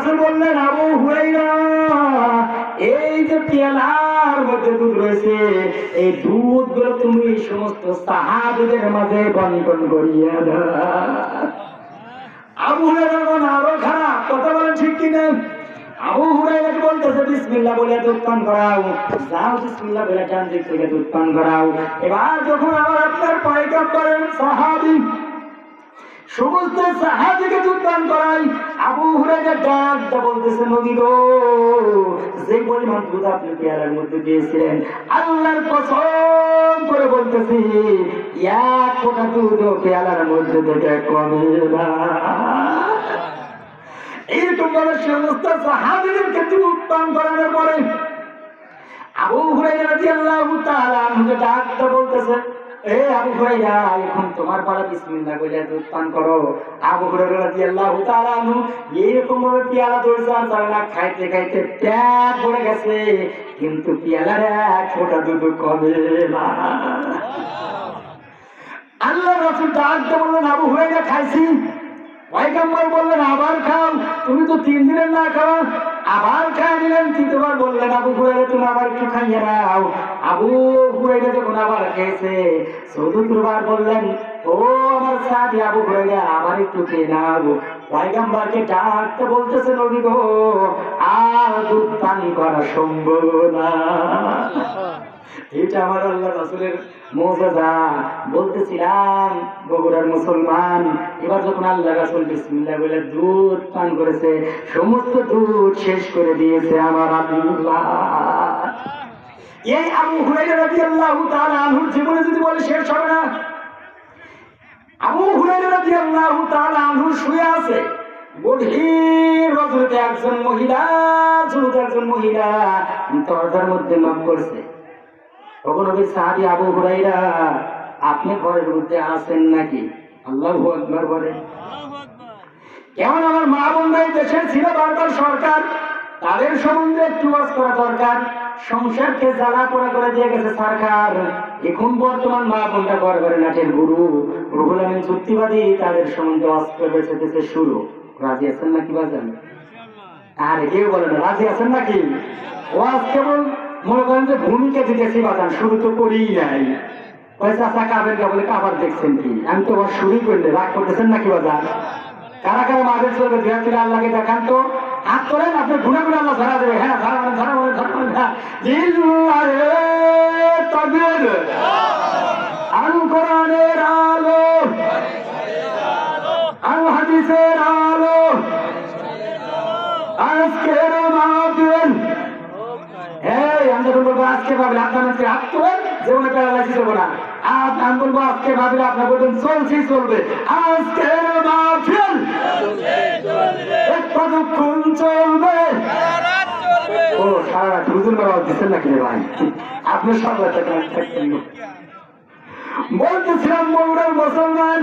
রাসূল বললেন, আবু হুরায়রা, এই যে পেয়ালার মধ্যে দুধ রয়েছে, এই দুধগুলো তুমি সমস্ত সাহাবীদের মাঝে বন্টন করিয়ে দাও। আবু হুরায়রা আরো খারাপ কথা বলেন, ঠিক কিনা? আবু হুরায়রা বলতেছে, বিসমিল্লাহ বলে দুধ পান করাও, যাও বিসমিল্লাহ বলে ডান দিক থেকে দুধ পান করাও। এবার যখন আমার আপনার পয়গম্বরের সাহাবী সমস্ত সাহাবীকে দুধ পান করাই, আবু হুরায়রা ডাকটা বলতেছে, নবী গো, যে পরিমাণ দুধ আপনি পেয়ালার মধ্যে দিয়েছিলেন, আল্লাহর কসম করে বলতেছি, এক ফোঁটা দুধ পেয়ালার মধ্যে থেকে কমে না। এইরকম ভাবে সমস্ত সাহাবীদেরকে দুধ পান করানোর পরে আবু হুরায়রা রাদিয়াল্লাহু তাআলা আনহুকে ডাকতে বলতেছে, এ আবু হুরায়রা, এখন তোমার পালা বিসমিল্লাহ বলে দুধ পান করো। আবু হুরায়রা রাদিয়াল্লাহু তাআলা আনহু এইরকম ভাবে পেয়ালা ধরেছে, আর তারা খাইতে খাইতে পেট ভরে গেছে, কিন্তু পেয়ালার এক ফোঁটা দুধ কমে না। আল্লাহর রাসূল ডাকতে বললেন, আবু হুরায়রা, খাইছি। পয়গম্বর বললেন, আবার খাও, তুমি তো 3 দিনের না খাও। আবার খাওয়া দিলেন। তৃতীয়বার বললেন, আবু হুরায়রা, তুমি আবার একটু খাইয়ে নাও। আবু হুরায়রা যখন আবার খেয়েছে, চতুর্থবার বললেন, ও আমার সাথী আবু হুরায়রা, আবার একটু খেয়ে নাও। পয়গম্বরকে ডাকতে বলতেছে, নবী গো, আর দুধ পান করা সম্ভব না। এটা আমার আল্লাহ রাসূলের মুজিজা। বলতেছিলাম, বগুড়ার মুসলমান, এবার যখন আল্লাহ রাসূল বিসমিল্লাহ বলে দুধ পান করেছে, সমস্ত দুধ শেষ করে দিয়েছে আমার আল্লাহ। এই আবু হুরায়রা রাদিয়াল্লাহু তাআলা আনহুর জীবনে যদি বলে শেষ হবে না। আবু হুরায়রা রাদিয়াল্লাহু তাআলা আনহু শুয়ে আছে, গভীর রজনীতে একজন মহিলা দরজার মধ্যে নক করছে। নবীর সাহাবী আবু হুরায়রা, আপনি ঘরের মধ্যে আছেন নাকি? আল্লাহু আকবার বলে। কেমন আমার মা বোনরা দেশের ছিল বারবার সরকার, তাদের সম্বন্ধে একটু ওয়াজ করা দরকার। সংসারকে জ্বালা পোড়া করে দিয়ে গেছে সরকার। এখন বর্তমান মা বোনরা ঘরে ঘরে নাটের গুরু, রুহুল আমিন যুক্তিবাদী, তাদের সম্বন্ধে ওয়াজ করবে সেটা শুরু। রাজি আছেন নাকি বাজান? আর কেউ বলে না রাজি আছেন নাকি? ওয়াজ কেবল মনে করেন যে ভূমিকা দিতেছি বাজান, শুরু তো করেই নাই। চাচা কাবের বলে আবার দেখছেন কি? আমি তো ওয়াজ শুরুই করলে রাগ করতেছেন নাকি বাজান? কারা কারা মাদের চলবে দুই হাতে আল্লাহকে দেখান তো, হাত করেন, আপনি ঘুরে ঘুরে আল্লাহ ধরা দেবে। হ্যাঁ, ধরা আল কোরআনের আলো, আল হাদিসের আলো, আজকের মাহফিল। আমি যখন বলবো আজকে ভাবলে আপনার হাত তোলেন, জীবনে প্যারালাইসিস হবো না। আমি বলবো আজকে ভাবলে আপনার বলবেন চলছেই চলবে। আজকের মাহফিল কতক্ষণ চলবে? ও সারা রাত হুজুর বাবা দিচ্ছেন নাকি রে ভাই? আপনি সারা রাত থাকতেন। বলতেছিলাম বগুড়ার মুসলমান,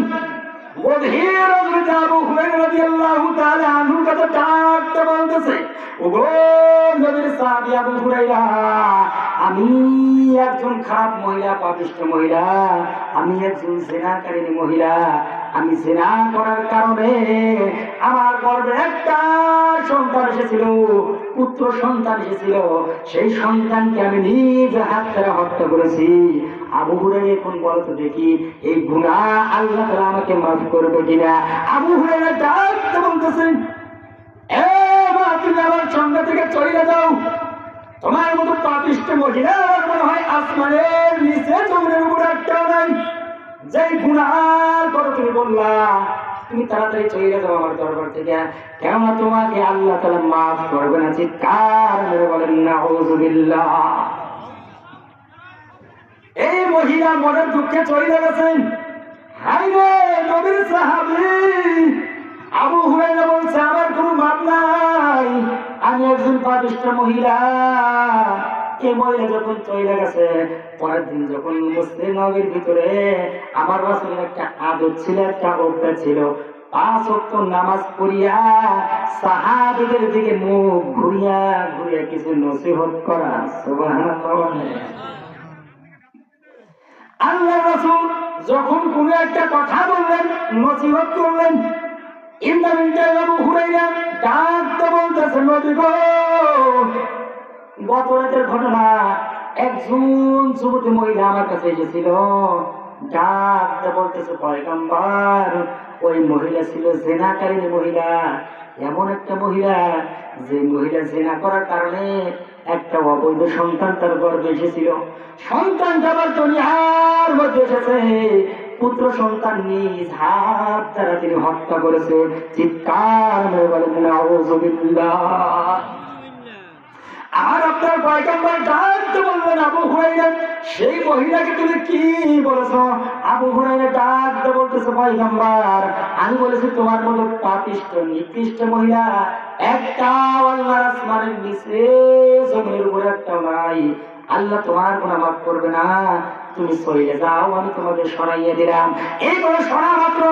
গভীর রজনীতে আবু হুরায়রা রাদিয়াল্লাহু তাআলা আনহুর কাছে ডাকতে বলতেছে, ওগো নবীর সাহাবী আবু হুরায়রা, আমি একজন খারাপ মহিলা, পাপিষ্ঠ মহিলা, আমি একজন জিনাকারিনী মহিলা। আমি জিনা করার কারণে আমার গর্ভে একটা সন্তান এসেছিল, পুত্র সন্তান এসেছিল। সেই সন্তানকে আমি নিজ হাত দ্বারা হত্যা করেছি। আবু হুরায়রা, এখন বলো তো দেখি, এই গুনাহ আল্লাহ তাআলা আমাকে মাফ করবে কিনা? আবু হুরায়রা ডাকতে বলতেছেন, এ মা, তুমি আমার সঙ্গে থেকে চলে যাও। তোমার মতো পাপিষ্ঠ মহিলা আমার মনে হয় আসমানের নিচে জমিনের উপর একটাও নাই। যে গুনার কথা তুমি বললা, তুমি তাড়াতাড়ি চলে যাও আমার দরবার থেকে, কেননা তোমাকে আল্লাহ তাআলা মাফ করবে না। চিৎকার মেরে বলেন নাউযুবিল্লাহ। এই মহিলা মনের দুঃখে চলে গেছেন। হায় রে, নবীর সাহাবী আবু হুরায়রা বলছে, আমার কোনো মাপ নাই, আমি একজন পাপিষ্ঠ মহিলা। এই মহিলা যখন চলে গেছে, পরের দিন যখন মসজিদ নববীর ভিতরে আমার রাসূলের একটা আদত ছিল, একটা অভ্যাস ছিল, 5 ওয়াক্ত নামাজ পড়িয়া সাহাবীদের দিকে মুখ ঘুরিয়া ঘুরিয়া কিছু নসিহত করা। সুবহানাল্লাহ। আল্লাহ রাসূল যখন কোন একটা কথা বললেন, নসিহত করলেন, ইন্দামিনটা আবু হুরায়রা ডাকতে বলতে বলতেছে নবী গো, গত রাতের ঘটনা, একজন যুবতী মহিলা আমার কাছে এসেছিল, ডাকতে বলতেছে পয়গম্বর, ওই মহিলা ছিল জেনাকারী মহিলা, এমন একটা মহিলা যে মহিলা জেনা করার কারণে একটা অবৈধ সন্তান তার গর্ভে এসেছিল। সন্তানটা আবার দুনিয়ার মধ্যে এসেছে, পুত্র সন্তান নিজ হাত দ্বারা তিনি হত্যা করেছে। চিৎকার মেরে বলেন নাউযুবিল্লাহ। আর আপনার পয়গম্বর ডাকতে বললেন আবু হুরায়রা, সেই মহিলাকে তুমি কি বলেছো? আবু হুরায়রা ডাকতে বলতেছে পয়গম্বর, আমি বলেছি তোমার মতো পাপিষ্ঠ নিকৃষ্ট মহিলা একটাও আল্লাহর আসমানের নিচে জমিনের উপরে একটাও নাই। আল্লাহ তোমার গুনাহ মাফ করবে না, তুমি চলে যাও, আমি তোমাদের সরাইয়ে দিলাম। এই করে শোনা মাত্র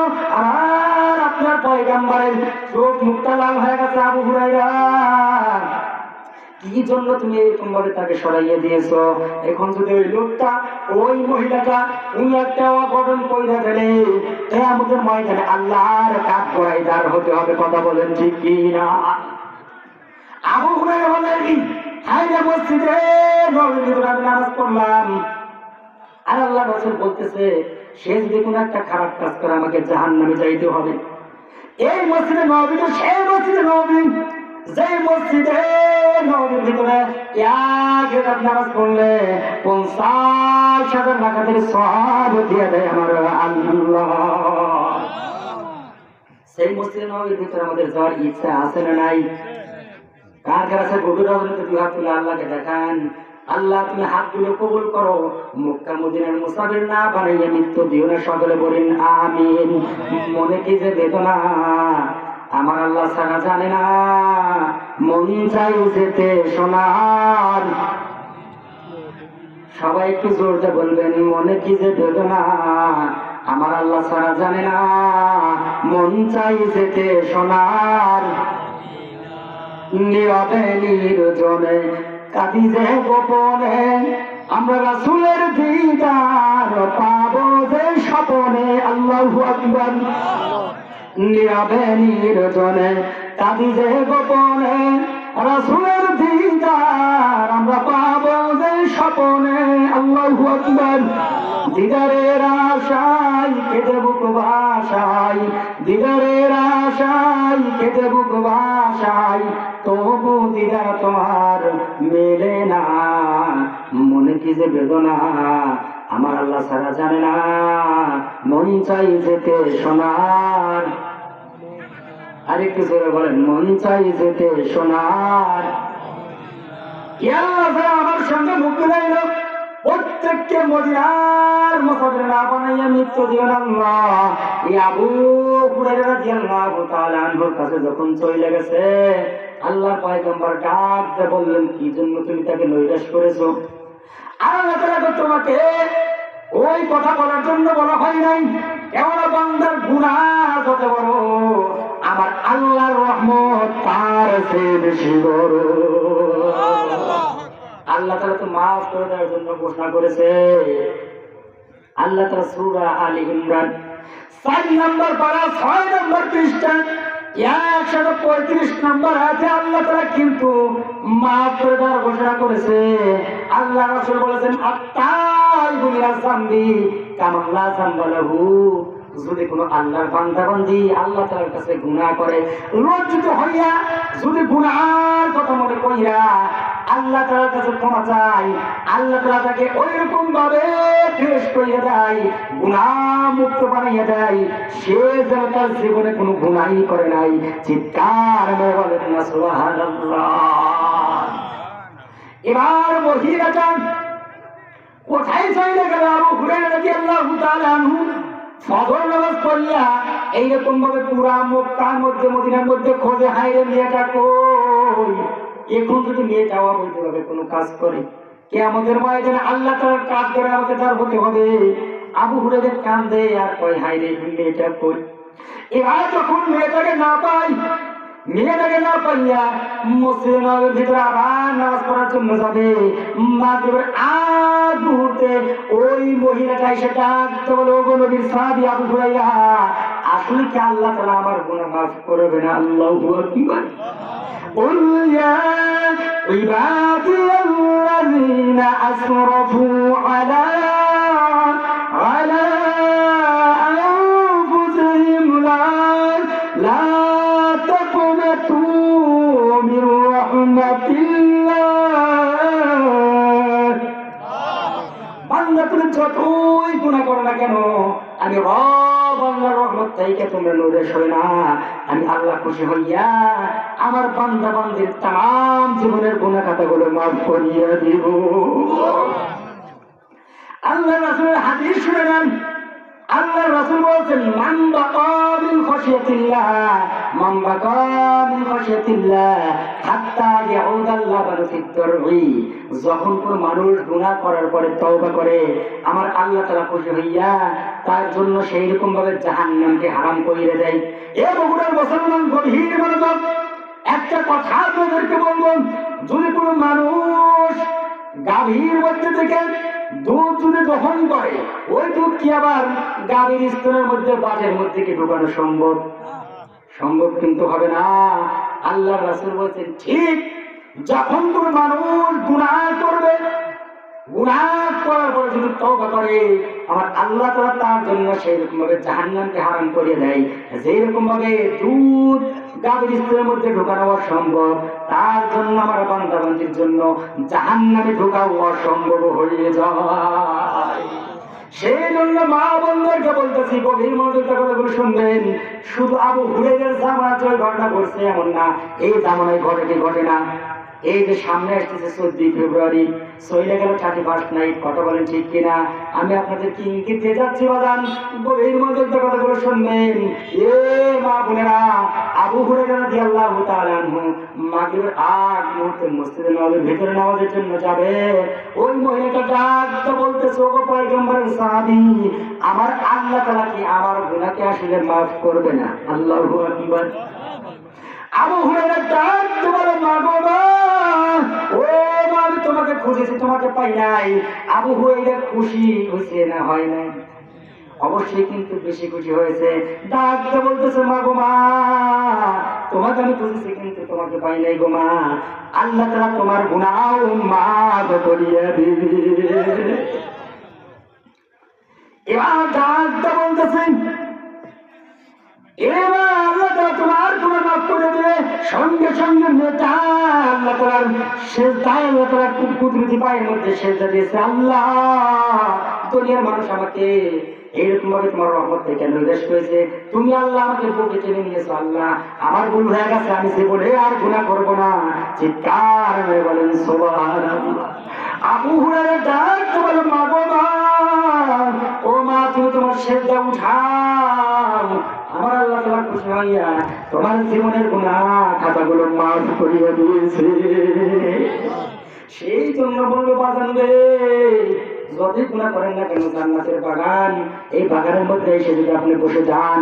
আর আপনার পয়গম্বরের চোখ মুখটা লাল হয়ে গেছে। আবু হুরায়রা, কি জন্য তুমি এরকম ভাবে তাকে সরাইয়ে দিয়েছো? এখন যদি ওই লোকটা, ওই মহিলাটা উনি একটা অঘটন কইরা ফেলে, কিয়ামতের ময়দানে আল্লাহর কাঠ গড়াই দাঁড় হতে হবে। কথা বলেন ঠিক কি না? আবু হুরায়রা বলেন, হায়রে মসজিদে নববীর ভিতরে আমি নামাজ পড়লাম, আর আল্লাহ রাসূল বলতেছে সে যদি কোনো একটা খারাপ কাজ করে আমাকে জাহান্নামে যাইতে হবে। এই মসজিদে নববী তো সেই মসজিদে নববী, যে মসজিদে নববীর ভিতরে এক রাকাত নামাজ পড়লে 50,000 রাকাতের সওয়াব দিয়ে দেয় আমার আল্লাহ। সেই মসজিদে নববীর ভিতরে আমাদের যাওয়ার ইচ্ছা আছে না নাই? কার কার আছে? গভীর রজনীতে দুই হাত তুলে আল্লাহকে দেখান, আল্লাহ তুমি হাতগুলো কবুল করো, মক্কা মদিনার মুসাফির না বানাইয়া মৃত্যু দিও না। সকলে বলেন আমিন। মনে কি যে বেদনা, আমার আল্লাহ ছাড়া জানে না, মন চাই যেতে সোনার। সবাই একটু জোরতে বলবেন, মনে কি যে বেদনা, আমার আল্লাহ ছাড়া জানে না, মন চাই যেতে সোনার। নীরবে নির্জনে কাঁদি যে গোপনে, আমরা রাসূলের দিদার পাবো যে স্বপনে। আল্লাহু আকবার। নীরবে নির্জনে কাঁদি যে গোপনে, রাসূলের দিদার আমরা পাবো যে স্বপনে। আল্লাহু আকবার। দিদারের আশায় কেঁদে বুক ভাসায়, দিদারের আশায় কেঁদে বুক ভাসায়, তবু দিদার তোমার মেলে না। মনে কি যে বেদনা, আমার আল্লাহ ছাড়া জানে না, মন চাই যেতে সোনার। আরেকটু জোরে বলেন, মন চাই যেতে সোনার। আমার সঙ্গে মুখ মিলাইল, প্রত্যেককে মদিনার মুসাফির না বানাইয়া মৃত্যু দিও না আল্লাহ। এই আবু হুরায়রা রাদিয়াল্লাহু তাআলা আনহুর কাছে যখন চলে গেছে, আল্লাহর পয়গম্বর ডাকতে বললেন, কি জন্য তুমি তাকে নৈরাশ করেছো? আর আল্লাহ তাআলা তোমাকে ওই কথা বলার জন্য বলা হয় নাই। কেমন বান্দার গুনাহ যত বড়, আমার আল্লাহর রহমত তার চেয়ে বেশি বড়। আল্লাহ তাআলা তো মাফ করে দেওয়ার জন্য ঘোষণা করেছে। আল্লাহ তাআলা সূরা আলী ইমরান 4 নম্বর পারা 6 নম্বর পৃষ্ঠা 135 নম্বর আয়াতে আল্লাহ তাআলা কিন্তু মাফ করে দেওয়ার ঘোষণা করেছে। আল্লাহ রাসূল বলেছেন, আত্তাইবু মিনাজ যামবি কামা লা যামবা লাহু। যদি কোনো আল্লাহর বান্দা বান্দি আল্লাহ তাআলার কাছে গুনাহ করে, লজ্জিত হইয়া যদি গুনাহের কথা মনে কইরা আল্লাহ তাআলার কাছে ক্ষমা চায়, আল্লাহ তাআলা তাকে ওইরকম ভাবে ফ্রেশ করিয়ে দেয়, গুনাহ মুক্ত বানাইয়া দেয়, সে যেন তার জীবনে কোনো গুনাহই করে নাই। চিৎকার মেরে বলেন না সুবহানাল্লাহ। এবার মহিলাটা কোথায় চলে গেল? আবু হুরায়রা রাদিয়াল্লাহু তাআলা আনহু ফজর নামাজ পড়িয়া এইরকম ভাবে পুরা মক্কার মধ্যে মদিনার মধ্যে খোঁজে, হায়রে মেয়েটা কই? এখন যদি মেয়েটা অবৈধভাবে কোনো কাজ করে, কিয়ামতের ময়দানে আল্লাহ তাআলার কাজ করে আমাকে তার হতে হবে। আবু হুরায়রা কান্দে আর কয়, হায়রে মেয়েটা কই? এবার যখন মেয়েটাকে না পাই, মেয়েটাকে না পাইয়া মসজিদের ভিতরে আবার নামাজ পড়ার জন্য যাবে, মাগরিবের আগ মুহূর্তে ওই মহিলাটা এসে ডাকতে বলে, ওগো নবীর সাহাবী আবু হুরায়রা, আসলে কি আল্লাহ তাআলা আমার গুনাহ মাফ করবে না? আল্লাহু আকবার। عبادي الذين أسرفوا على أنفسهم لا تقنطوا من رحمة الله বান্দা তুমি যতই গুনাহ করো না কেন আমি রব আল্লাহর রহমত থেকে তোমরা নিরাশ হই না আমি আল্লাহ খুশি হইয়া আমার বান্দা বান্দির तमाम জীবনের গুনাহ খাতাগুলো maaf করিয়া দিব আল্লাহ রাসূলের হাদিস শুনেন আল্লাহ রাসূল বলেন মান বাকা মিন খাশিয়াতিল্লাহ হাত্তা ইয়াউদাল্লাহ ফিদ দুররি যখন কোন মানুষ গুনাহ করার পরে তওবা করে আমার আল্লাহ তাআলা খুশি হইয়া তার জন্য সেই রকম ভাবে জাহান্নামকে হারাম কইরে দেয় এ বগুড়ার মুসলমান গভীর মনোযোগ একটা কথা আপনাদেরকে বলবো যদি কোন মানুষ গাভীর মধ্যে থেকে দুধ যদি দহন করে ওই দুধ কি আবার গাভীর স্তনের মধ্যে বাটের মধ্যে কি ঢোকানো সম্ভব সম্ভব কিন্তু হবে না আল্লাহর রাসূল বলেছেন ঠিক যখন কোন মানুষ গুনাহ করবে গুনাহ করার পরে যদি তওবা করে আমার আল্লাহ তাআলা তার জন্য সেই রকম ভাবে জাহান্নামকে হারাম করে দেয় যেই রকম ভাবে দুধ গাভীর স্তনের মধ্যে ঢোকানো অসম্ভব তার জন্য আমার বান্দা বান্দির জন্য জাহান্নামে ঢোকাও অসম্ভব হয়ে যায় সেই জন্য মা বোনদেরকে বলতেছি গভীর মনোযোগ করে শুনবেন শুধু আবু হুরায়রার জামানায় যে ঘটনা ঘটছে এমন না এই জামানায় ঘটে না এই যে সামনে আসতেছে 14 ফেব্রুয়ারি সইলে গেল 31st নাইট কথা বলেন ঠিক কিনা আমি আপনাদের কি ইঙ্গিত দিয়ে যাচ্ছি বাজান গভীর মনোযোগ করে কথাগুলো শুনবেন এ মা বোনেরা আবু হুরায়রা রাদিয়াল্লাহু তাআলা আনহু মাগরিবের আগ মুহূর্তে মসজিদে নববীর ভিতরে নামাজের জন্য যাবে ওই মহিলাটা ডাকতে বলতেছে ওগো পয়গম্বরের সাহাবী আমার আল্লাহ তাআলা কি আমার গুনাহকে আসলে maaf করবে না আল্লাহু আকবার আবু হুরায়রা ডাকতে বলে মা গো ও মা আমি তোমাকে খুঁজেছি তোমাকে পাই নাই আবু হুরায়রা খুশি হইছে না হয় নাই অবশ্যই কিন্তু বেশি খুশি হয়েছে ডাকতে বলতেছে মা গো মা তোমাকে আমি খুঁজেছি কিন্তু তোমাকে পাই নাই গো মা আল্লাহ তাআলা তোমার গুনাহ maaf করিয়া দিবে এবার ডাকতে বলতেছে এবার আল্লাহ তাআলা তোমার গুনাহ maaf করে দিবে সঙ্গে সঙ্গে নেতা আল্লাহ তাআলার সেজদায় আল্লাহ তাআলা কুদরতি পায়ের মধ্যে সেজদা দিয়েছে আল্লাহ দুনিয়ার মানুষ আমাকে এরকম ভাবে তোমার রহমত থেকে নির্দেশ করেছে তুমি আল্লাহ আমাকে বুকে টেনে নিয়েছো আল্লাহ আমার ভুল হয়ে গেছে আমি জীবনে আর গুনাহ করব না চিৎকার করে বলেন সুবহানাল্লাহ আবু হুরায়রা ডাকতে বলে মা গো মা ও মা তুমি তোমার সেজদা উঠাও আমার আল্লাহ তাআলা খুশি হইয়া তোমার জীবনের গুনাহ খাতাগুলো maaf করিয়া দিয়েছে সেই জন্য বলবো বাজান রে যদি গুনাহ করেন না কেন জান্নাতের বাগান এই বাগানের মধ্যে এসে যদি আপনি বসে যান